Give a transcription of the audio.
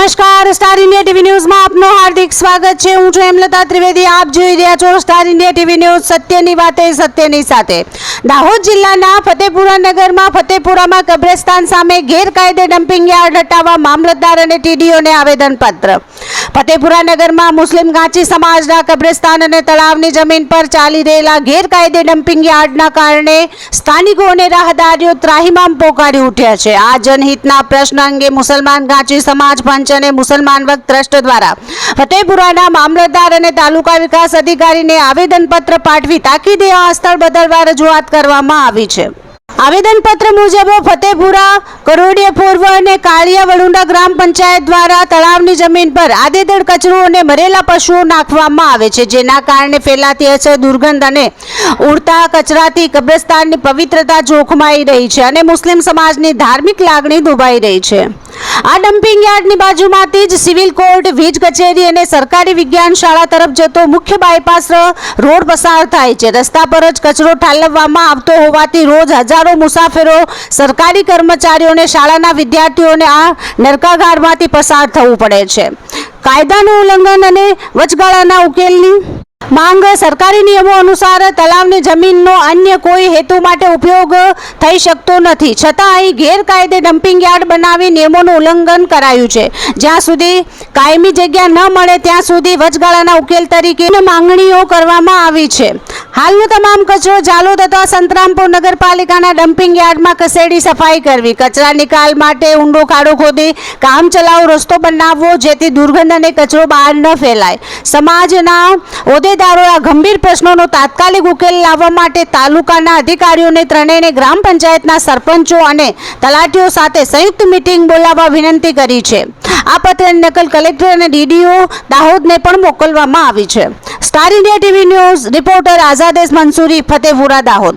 નમસ્કાર, star India TV ન્યૂઝમાં આપનું હાર્દિક સ્વાગત છે। હું છું હેમલતા ત્રિવેદી। આપ જોઈ રહ્યા છો સ્ટાર ઇન્ડિયા ટીવી ન્યૂઝ, સત્યની વાતે સત્યની સાથે। દાહોદ જિલ્લાના ફતેપુરા નગરમાં ફતેપુરામાં કબ્રસ્તાન સામે ગેરકાયદે ડમ્પિંગ યાર્ડ હટાવવા મામલતદાર અને ટીડીઓને આવેદનપત્ર। ફતેપુરા નગરમાં મુસ્લિમ ગાંચી સમાજના કબ્રસ્તાન અને તળાવની જમીન પર ચાલી રહેલા ગેરકાયદે ડમ્પિંગ યાર્ડના કારણે સ્થાનિકો અને રાહદારીઓ ત્રાહિમામ પોકારી ઉઠ્યા છે। આ જનહિતના પ્રશ્ન અંગે મુસલમાન ગાંચી સમાજ પંચ અને મુસલમાન વક્ફ ટ્રસ્ટ દ્વારા ફતેપુરાના મામલતદાર અને તાલુકા વિકાસ અધિકારીને આવેદનપત્ર પાઠવી તાકીદે આ સ્થળ બદલવા રજૂઆત કરવામાં આવી છે। આવેદનપત્ર મુજબ ફતેપુરા, કરોડિયા પૂર્વ અને કાળિયા વડુંડા ગ્રામ પંચાયત દ્વારા તળાવની જમીન પર આડેધડ કચરો અને મરેલા પશુઓ નાખવામાં આવે છે, જેના કારણે ફેલાતી અસર, દુર્ગંધ અને ઉડતા કચરાથી કબ્રસ્તાનની પવિત્રતા જોખમાઈ રહી છે અને મુસ્લિમ સમાજની ધાર્મિક લાગણી દુભાઈ રહી છે। આ ડમ્પિંગ યાર્ડની બાજુમાંથી જ સિવિલ કોર્ટ, વીજ કચેરી અને સરકારી વિજ્ઞાન શાળા તરફ જતો મુખ્ય બાયપાસ રોડ પસાર થાય છે। રસ્તા પર જ કચરો ઠાલવવામાં આવતો હોવાથી રોજ હજારો મુસાફરો, સરકારી કર્મચારીઓ અને શાળાના વિદ્યાર્થીઓને આ નરકાગારમાંથી પસાર થવું પડે છે। કાયદાનું ઉલ્લંઘન અને વચગાળાના ઉકેલની માંગ। સરકારી નિયમો અનુસાર તળાવની જમીનનો અન્ય કોઈ હેતુ માટે ઉપયોગ થઈ શકતો નથી, છતાં અહીં ગેરકાયદે ડમ્પિંગ યાર્ડ બનાવી નિયમોનું ઉલ્લંઘન કરાયું છે। જ્યાં સુધી કાયમી જગ્યા ન મળે ત્યાં સુધી વચગાળાના ઉકેલ તરીકે માંગણીઓ કરવામાં આવી છે। હાલનો તમામ કચરો ઝાલોદ તથા સંતરામપુર નગરપાલિકાના ડમ્પિંગ યાર્ડમાં ખસેડી સફાઈ કરવી, કચરા નિકાલ માટે ઊંડો ખાડો ખોદી કામચલાઉ રસ્તો બનાવવો, જેથી દુર્ગંધ અને કચરો બહાર ન ફેલાય। સમાજના હોદ્દેદારોએ આ ગંભીર પ્રશ્નોનો તાત્કાલિક ઉકેલ લાવવા માટે તાલુકાના અધિકારીઓને ત્રણેય ગ્રામ પંચાયતના સરપંચો અને તલાટીઓ સાથે સંયુક્ત મીટિંગ બોલાવવા વિનંતી કરી છે। આ પત્રની નકલ કલેક્ટર અને ડીડીઓ દાહોદને પણ મોકલવામાં આવી છે। Star India TV news reporter Azadesh Mansuri, Fatepura, Dahod.